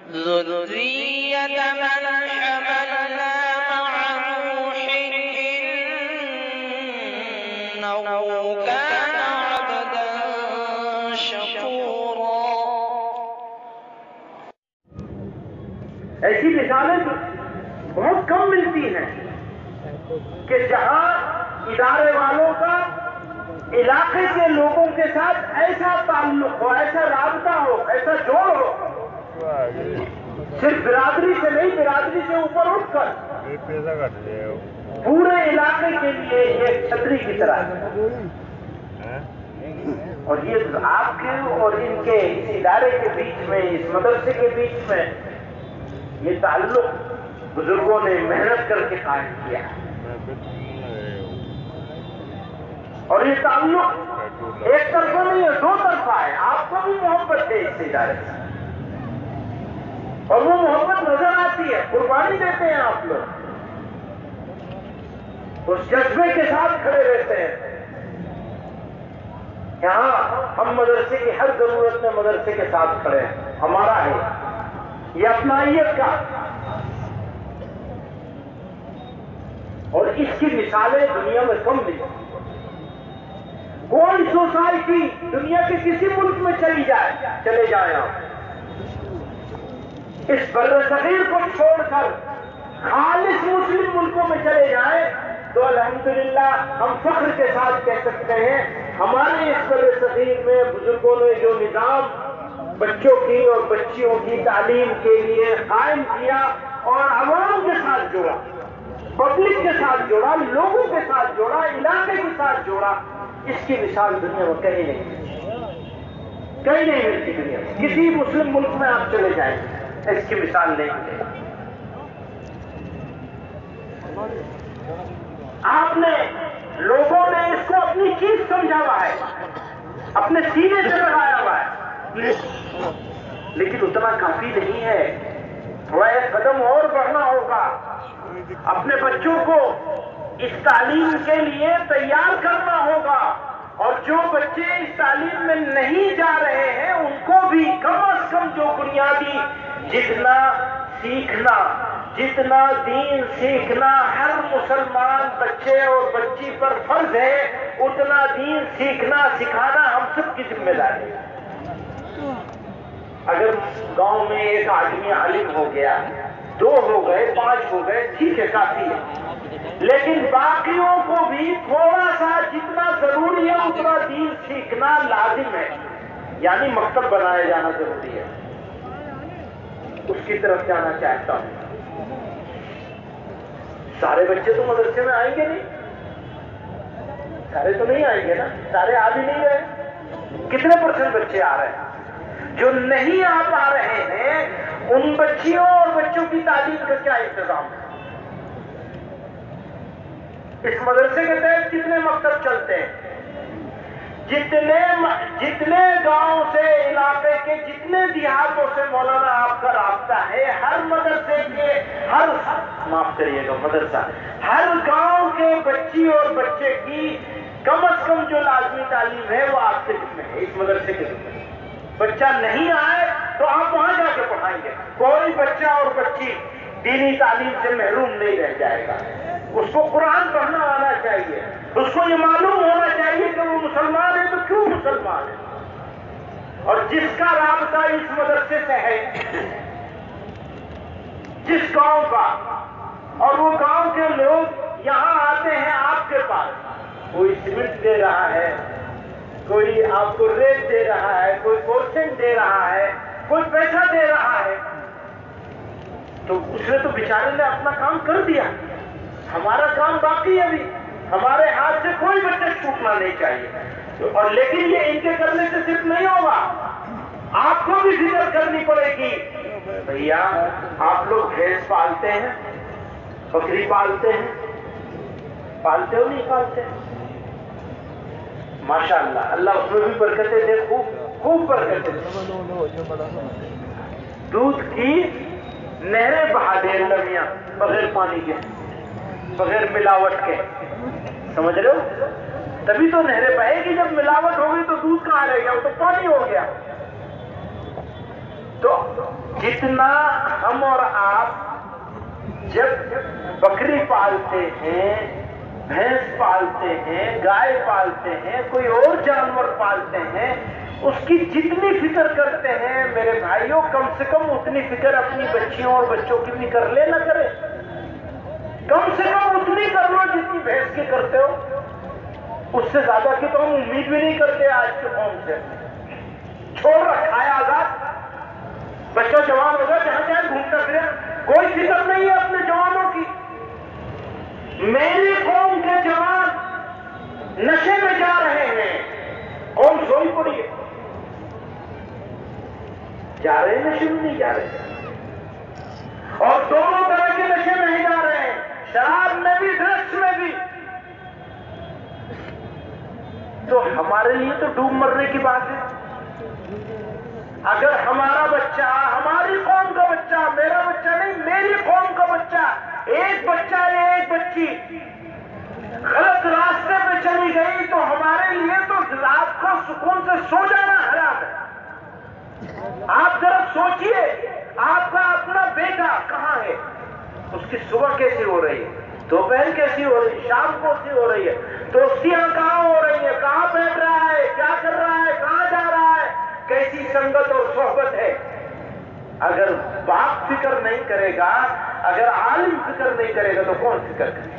ذرية من حملنا مع نوح إنه كان عبدا شكورا۔ ایسی مثالیں بہت کم ملتی ہیں کہ جہاں ادارے والوں کا علاقے کے لوگوں کے ساتھ ایسا تعلق ہو، ایسا رابطہ ہو، ایسا جوڑ ہو، صرف برادری سے نہیں، برادری سے اوپر اٹھ کر پورے علاقے کے لیے ایک چھتری کی طرح ہے۔ اور یہ آپ کے اور ان کے اس ادارے کے بیچ میں، اس مدرسے کے بیچ میں یہ تعلق بزرگوں نے محنت کر کے قائم کیا ہے، اور یہ تعلق ایک طرفہ نہیں ہے، دو طرفہ ہے۔ آپ کو بھی محبت ہے اس ادارے سے، اور وہ محبت نظر آتی ہے، قربانی دیتے ہیں آپ لوگ، اس جذبے کے ساتھ کھڑے رہتے ہیں۔ یہاں ہم مدرسے کی ہر ضرورت میں مدرسے کے ساتھ کھڑے ہیں، ہمارا ہے یہ اپنائیت کا، اور اس کی مثالیں دنیا میں کم ملتی۔ کوئی سوسائٹی دنیا کے کسی ملک میں چلے جائیں آپ، اس بر صغیر کو چھوڑ کر خالص مسلم ملکوں میں چلے جائیں تو الحمدللہ ہم فخر کے ساتھ کہہ سکتے ہیں ہمارے اس بر صغیر میں بزرگوں نے جو نظام بچوں کی اور بچیوں کی تعلیم کے لیے قائم کیا اور عوام کے ساتھ جوڑا، پبلک کے ساتھ جوڑا، لوگوں کے ساتھ جوڑا، علاقے کے ساتھ جوڑا، اس کی مثال دنیا میں کہیں نہیں ملتی دنیا میں۔ کسی مسلم ملک میں آپ چلے جائیں اس کی مثال نہیں ملے۔ آپ نے لوگوں نے اس کو اپنی چیز سمجھا ہوا ہے، اپنے سینے سے لگایا ہوا ہے، لیکن اتنا کافی نہیں ہے، تھوڑا ایک قدم اور بڑھنا ہوگا۔ اپنے بچوں کو اس تعلیم کے لیے تیار کرنا ہوگا، اور جو بچے اس تعلیم میں نہیں جا رہے ہیں ان کو بھی کم از کم جو بنیادی جتنا دین سیکھنا ہر مسلمان بچے اور بچی پر فرض ہے، اتنا دین سیکھنا سکھانا ہم سب کی ذمہ داری ہے۔ اگر گاؤں میں ایک آدمی عالم ہو گیا، 2 ہو گئے، 5 ہو گئے، ٹھیک ہے، کافی ہے، لیکن باقیوں کو بھی تھوڑا سا جتنا ضروری ہے اتنا دین سیکھنا لازم ہے، یعنی مکتب بنایا جانا ضروری ہے۔ اس کی طرف جانا چاہتا ہوں۔ سارے بچے تو مدرسے میں آئیں گے نہیں، سارے تو نہیں آئیں گے نا، سارے آ بھی نہیں رہے۔ کتنے % بچے آ رہے ہیں؟ جو نہیں آ پا رہے ہیں ان بچیوں اور بچوں کی تعلیم کا کیا انتظام ہے؟ اس مدرسے کے تحت کتنے مکتب چلتے ہیں؟ جتنے گاؤں سے، علاقے کے جتنے دیہاتوں سے مولانا آپ کا رابطہ ہے، ہر مدرسے کے ہر گاؤں کے بچی اور بچے کی کم از کم جو لازمی تعلیم ہے وہ آپ کے ذمہ ہے، اس مدرسے کے ذمہ ہے۔ بچہ نہیں آئے تو آپ وہاں جا کے پڑھائیں گے، کوئی بچہ اور بچی دینی تعلیم سے محروم نہیں رہ جائے گا۔ اس کو قرآن پڑھنا آنا چاہیے، اس کو یہ معلوم ہونا چاہیے کہ وہ مسلمان ہے تو کیوں مسلمان ہے، اور جس کا رابطہ اس مدرسے سے ہے، جس گاؤں کا، اور وہ گاؤں کے لوگ یہاں آتے ہیں آپ کے پاس، کوئی سیمنٹ دے رہا ہے، کوئی آپ کو ریت دے رہا ہے، کوئی پورسن دے رہا ہے، کوئی پیسہ دے رہا ہے، تو اس نے تو بیچارے نے اپنا کام کر دیا، ہمارا کام باقی ہے ابھی، ہمارے ہاتھ سے کوئی بچہ چھوٹنا نہیں چاہیے۔ اور لیکن یہ ان کے کرنے سے صرف نہیں ہوگا، آپ کو بھی فکر کرنی پڑے گی۔ بھیا آپ لوگ بھینس پالتے ہیں، بکری پالتے ہیں، پالتے ہو نہیں پالتے؟ ماشاءاللہ، اللہ اس میں بھی برکتیں دے، خوب برکتیں دے۔ دودھ کی نہریں بہا دے اللہ میاں، بغیر پانی کے، بغیر ملاوٹ کے، سمجھ رہے ہو؟ تبھی تو نہریں بہے گی، جب ملاوٹ ہوگی تو دودھ کہاں رہے گا، وہ تو پانی ہو گیا۔ تو جتنا ہم اور آپ جب بکری پالتے ہیں، بھینس پالتے ہیں، گائے پالتے ہیں، کوئی اور جانور پالتے ہیں، اس کی جتنی فکر کرتے ہیں میرے بھائیوں، کم سے کم اتنی فکر اپنی بچیوں اور بچوں کی بھی کر لے نہ کرے. کم سے کم اتنی کر لو جتنی بھینس کی کرتے ہو. اس سے زیادہ کی تو ہم امید بھی نہیں کرتے آج کے قوم سے. چھوڑ رکھا ہے آزاد، بچہ جوان ہوگا جہاں جہاں گھومتا پھرے، کوئی فکر نہیں ہے اپنے جوانوں کی. میری قوم کے جوان نشے میں جا رہے ہیں، قوم سوئی پڑی ہے. جا رہے ہیں نشے میں نہیں جا رہے، اور دونوں طرح کے نشے میں ہی جا رہے ہیں، شراب میں بھی ڈرگس میں بھی. تو ہمارے لیے تو ڈوب مرنے کی بات ہے. اگر ہمارا بچہ، ہماری قوم کا بچہ، میرا بچہ نہیں میری قوم کا بچہ، ایک بچہ یا ایک بچی غلط راستے پہ چلی گئی تو ہمارے لیے تو رات کو سکون سے سو جانا حرام ہے. آپ ذرا سوچئے، آپ کا اپنا بیٹا کہاں ہے؟ اس کی صبح کیسی ہو رہی ہے، دوپہر کیسی ہو رہی ہے، شام کیسی ہو رہی ہے، دوستیاں کہاں ہو رہی ہیں، کہاں بیٹھ رہا ہے، کیا کر رہا ہے، کہاں جا رہا ہے، کیسی سنگت اور صحبت ہے. اگر باپ فکر نہیں کرے گا، اگر عالم فکر نہیں کرے گا تو کون فکر کرے گا؟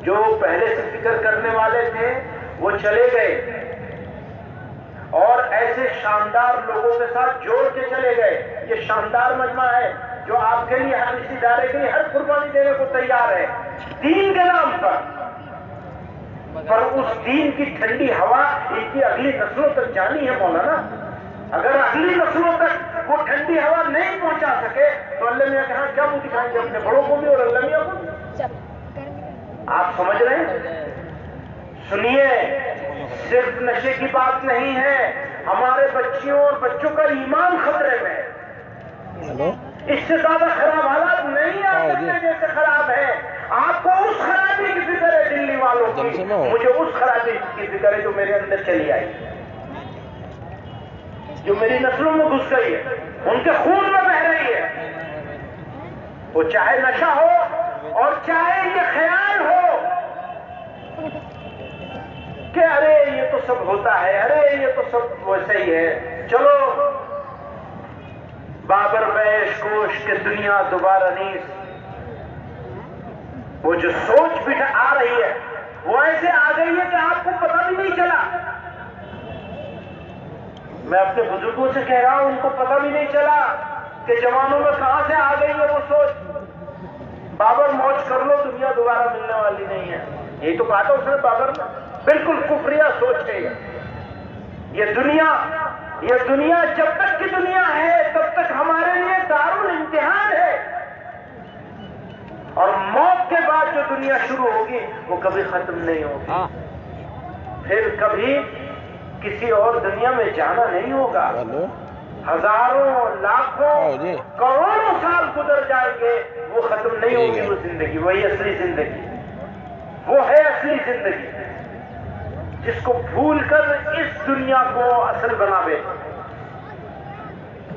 جو پہلے سے فکر کرنے والے تھے وہ چلے گئے اور ایسے شاندار لوگوں کے ساتھ جوڑ کے چلے گئے. یہ شاندار مجمع ہے جو آپ کے لیے ہر اس ادارے کے لیے ہر قربانی دینے کو تیار ہے دین کے نام پر اس دین کی ٹھنڈی ہوا ان کی اگلی نسلوں تک جانی ہے مولانا. اگر اگلی نسلوں تک وہ ٹھنڈی ہوا نہیں پہنچا سکے تو اللہ میاں کہاں کیا منہ دکھائیں گے اپنے بڑوں کو بھی اور اللہ میاں کو بھی؟ آپ سمجھ رہے ہیں؟ سنیے، صرف نشے کی بات نہیں ہے، ہمارے بچیوں اور بچوں کا ایمان خطرے میں ہے. اس سے زیادہ خراب حالات نہیں آ سکتے جیسے خراب ہے. آپ کو اس خرابی کی فکر ہے دلی والوں کی، مجھے اس خرابی کی فکر ہے جو میرے اندر چلی آئی، جو میری نسلوں میں گھس گئی ہے، ان کے خون میں بہ رہی ہے. وہ چاہے نشہ ہو اور چاہے یہ خیال ہو کہ ارے یہ تو سب ہوتا ہے، ارے یہ تو سب ویسے ہی ہے، چلو بابر بیش کوش کہ دنیا دوبارہ نیز. وہ جو سوچ بھی آ رہی ہے وہ ایسے آ گئی ہے کہ آپ کو پتہ بھی نہیں چلا. میں اپنے بزرگوں سے کہہ رہا ہوں، ان کو پتہ بھی نہیں چلا کہ جوانوں میں کہاں سے آ گئی ہے وہ سوچ. بابر موج کر لو، دنیا دوبارہ ملنے والی نہیں ہے. یہی تو کہا تھا اس نے بابر نے. بالکل کفریہ سوچ ہے یہ دنیا جب تک کی دنیا ہے تب تک ہمارے لیے دارالامتحان ہے، اور موت کے بعد جو دنیا شروع ہوگی وہ کبھی ختم نہیں ہوگی. پھر کبھی کسی اور دنیا میں جانا نہیں ہوگا. ہزاروں لاکھوں کروڑوں سال گزر جائیں گے، وہ ختم نہیں ہوگی. وہ زندگی وہی اصلی زندگی، وہ ہے اصلی زندگی جس کو بھول کر اس دنیا کو اصل بنا بیٹھے.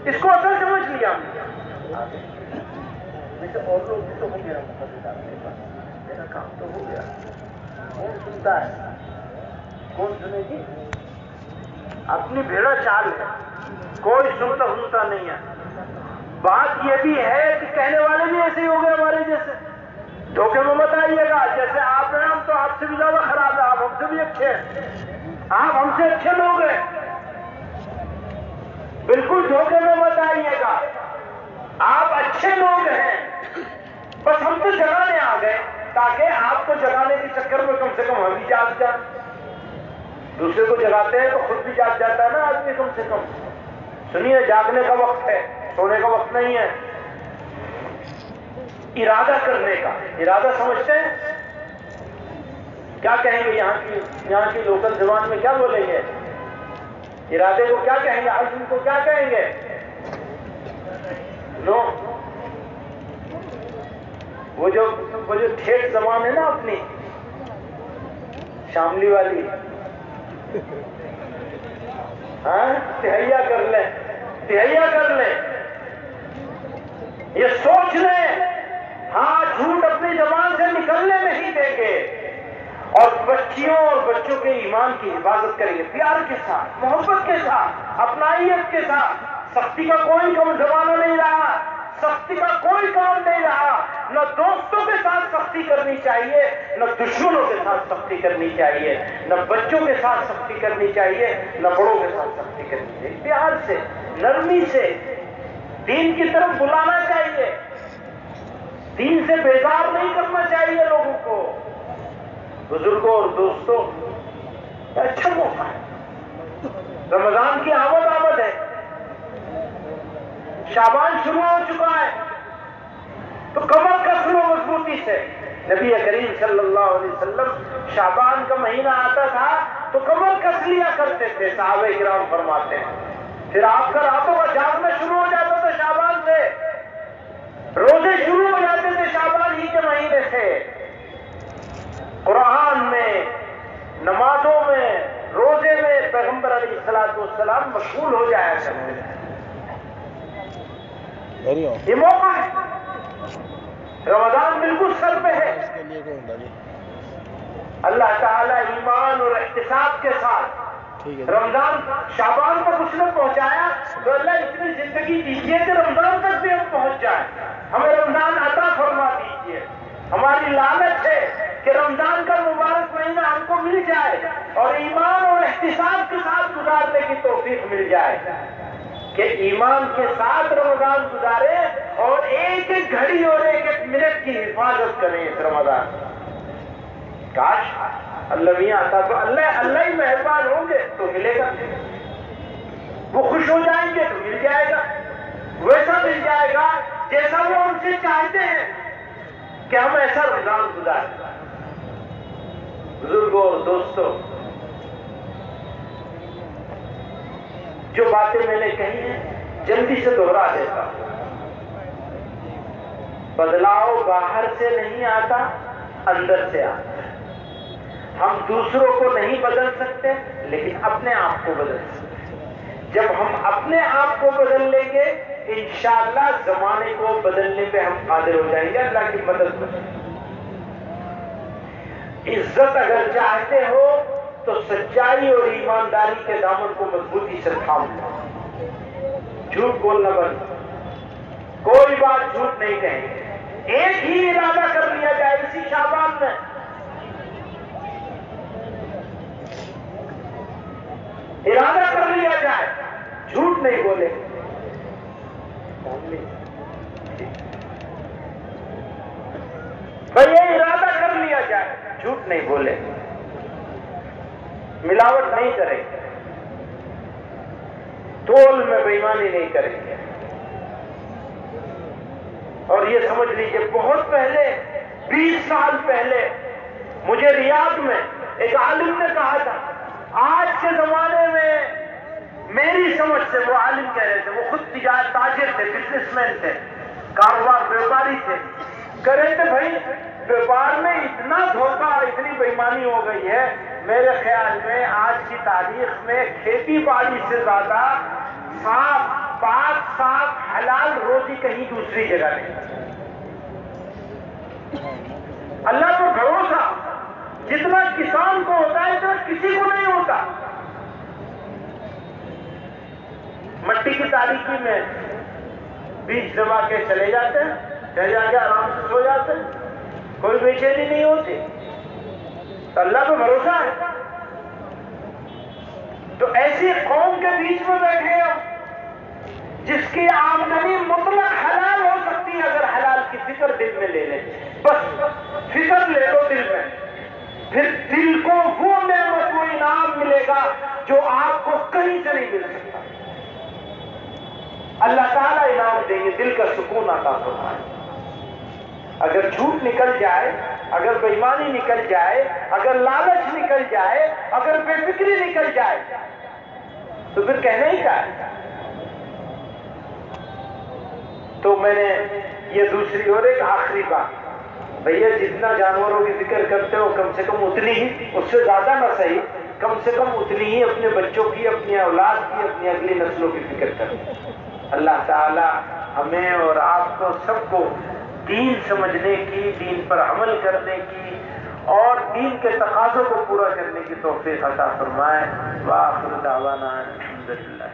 اس کو اصل سمجھ لیا ہم نے. اور لوگ بھی تو ہو گیا، میرا کام تو ہو گیا. کون سنتا ہے؟ کون سنے گی؟ اپنی بھیڑا چال ہے، کوئی سنتا نہیں ہے. بات یہ بھی ہے کہ کہنے والے بھی ایسے ہی ہو گئے ہمارے جیسے. دھوکے میں مت آئیے گا، جیسے آپ ہیں ہم تو آپ سے بھی زیادہ خراب ہے، آپ ہم سے بھی اچھے ہیں، آپ ہم سے اچھے لوگ ہیں. بالکل دھوکے میں مت آئیے گا، آپ اچھے لوگ ہیں، بس ہم تو جگانے آ گئے تاکہ آپ کو جگانے کے چکر میں کم سے کم ہم بھی جاگ جائیں. دوسرے کو جگاتے ہیں تو خود بھی جاگ جاتا ہے نا آدمی کم سے کم. سنیے، جاگنے کا وقت ہے، سونے کا وقت نہیں ہے. ارادہ کرنے کا، ارادہ سمجھتے ہیں؟ کیا کہیں گے یہاں کی لوکل زبان میں کیا بولیں گے؟ ارادے کو کیا کہیں گے؟ عزم کو کیا کہیں گے؟ نو، وہ جو ٹھیک زبان ہے نا اپنی شاملی والی، تہیا کر لیں، تہیا کر لیں، یہ سوچ لیں ہاں جھوٹ اپنی زبان سے نکلنے نہیں دیں گے، اور بچیوں اور بچوں کے ایمان کی حفاظت کریں گے پیار کے ساتھ، محبت کے ساتھ، اپنائیت کے ساتھ۔ سختی کا کوئی زمانہ نہیں رہا، سختی کا کوئی کام نہیں رہا، نہ دوستوں کے ساتھ سختی کرنی چاہیے، نہ دشمنوں کے ساتھ سختی کرنی چاہیے، نہ بچوں کے ساتھ سختی کرنی چاہیے، نہ بڑوں کے ساتھ سختی کرنی چاہیے۔ پیار سے، نرمی سے دین کی طرف بلانا چاہیے، دین سے بیزار نہیں کرنا چاہیے لوگوں کو۔ بزرگوں اور دوستوں، اچھا موقع ہے، رمضان کی آمد ہے، شعبان شروع ہو چکا ہے، تو کمر کس لو مضبوطی سے۔ نبی کریم صلی اللہ علیہ وسلم شعبان کا مہینہ آتا تھا تو کمر کس لیا کرتے تھے، صحابہ کرام فرماتے ہیں۔ پھر آپ کا راتوں کا جاگنا شروع ہو جاتا تھا شعبان سے، روزے شروع ہو جاتے تھے شعبان ہی کے مہینے سے۔ قرآن میں، نمازوں میں، روزے میں پیغمبر علیہ الصلوۃ والسلام مشغول ہو جایا کرتے تھے۔ یہ موقع ہے، رمضان بالکل سر پہ ہے۔ اللہ تعالیٰ ایمان اور احتساب کے ساتھ رمضان شعبان کو کچھ نے پہنچایا تو اللہ اتنی زندگی دیجیے کہ رمضان تک بھی ہم پہنچ جائیں، ہمیں رمضان عطا فرما دیجیے۔ ہماری لالچ ہے کہ رمضان کا مبارک مہینہ ہم کو مل جائے اور ایمان اور احتساب کے ساتھ گزارنے کی توفیق مل جائے، کہ ایمان کے ساتھ رمضان گزارے اور ایک ایک گھڑی اور ایک ایک منٹ کی حفاظت کریں اس رمضان۔ کاش اللہ میاں اللہ ہی مہربان ہوں گے تو ملے گا، وہ خوش ہو جائیں گے تو مل جائے گا، ویسا مل جائے گا جیسا وہ ہم سے چاہتے ہیں کہ ہم ایسا رمضان گزاریں۔ بزرگوں اور دوستوں، جو باتیں میں نے کہی ہیں جلدی سے دوہرا دیتا ہوں۔ بدلاؤ باہر سے نہیں آتا، اندر سے آتا ہے۔ ہم دوسروں کو نہیں بدل سکتے لیکن اپنے آپ کو بدل سکتے ہیں۔ جب ہم اپنے آپ کو بدل لیں گے انشاءاللہ زمانے کو بدلنے پہ ہم قادر ہو جائیں گے، اللہ کی مدد کریں۔ عزت اگر چاہتے ہو تو سچائی اور ایمانداری کے دامن کو مضبوطی سے تھام لو، جھوٹ بولنا بند، کوئی بات جھوٹ نہیں کہیں گے۔ ایک ہی ارادہ کر لیا جائے اسی شعبان میں، ارادہ کر لیا جائے جھوٹ نہیں بولے، بھئی یہ ارادہ کر لیا جائے جھوٹ نہیں بولے، ملاوٹ نہیں کریں گے، تول میں بے ایمانی نہیں کریں گے۔ اور یہ سمجھ لیجئے بہت پہلے 20 سال پہلے مجھے ریاض میں ایک عالم نے کہا تھا، آج کے زمانے میں میری سمجھ سے، وہ عالم کہہ رہے تھے، وہ خود تجارت تاجر تھے، بزنس مین تھے، کاروبار بیوپاری تھے، کہہ رہے تھے بھائی بیوپار میں اتنا دھوکہ، اتنی بے ایمانی ہو گئی ہے، میرے خیال میں آج کی تاریخ میں کھیتی باڑی سے زیادہ صاف پاک صاف حلال روزی کہیں دوسری جگہ نہیں۔ اللہ پر بھروسہ جتنا کسان کو ہوتا ہے اتنا کسی کو نہیں ہوتا۔ مٹی کی تاریکی میں بیج دبا کے چلے جاتے ہیں، چلے جا کے آرام سے سو جاتے ہیں، کوئی بے چینی نہیں ہوتی، تو اللہ پہ بھروسہ ہے۔ تو ایسی قوم کے بیچ میں بیٹھے ہم جس کی آمدنی مطلق حلال ہو سکتی ہے، اگر حلال کی فکر دل میں لے لیں، بس فکر لے لو دل میں، پھر دل کو وہ نعمت و انعام ملے گا جو آپ کو کہیں سے نہیں مل سکتا۔ اللہ تعالیٰ انعام دیں گے، دل کا سکون عطا فرمائے۔ اگر جھوٹ نکل جائے، اگر بے ایمانی نکل جائے، اگر لالچ نکل جائے، اگر بے فکری نکل جائے تو پھر کہنے ہی کیا ہے۔ تو میں نے یہ دوسری اور ایک آخری بات، بھیا جتنا جانوروں کی ذکر کرتے ہو کم سے کم اتنی ہی، اس سے زیادہ نہ صحیح کم سے کم اتنی ہی اپنے بچوں کی، اپنی اولاد کی، اپنی اگلی نسلوں کی فکر کریں۔ اللہ تعالی ہمیں اور آپ کو سب کو دین سمجھنے کی، دین پر عمل کرنے کی اور دین کے تقاضوں کو پورا کرنے کی توفیق عطا فرمائے۔ وآخر دعوانا الحمدللہ۔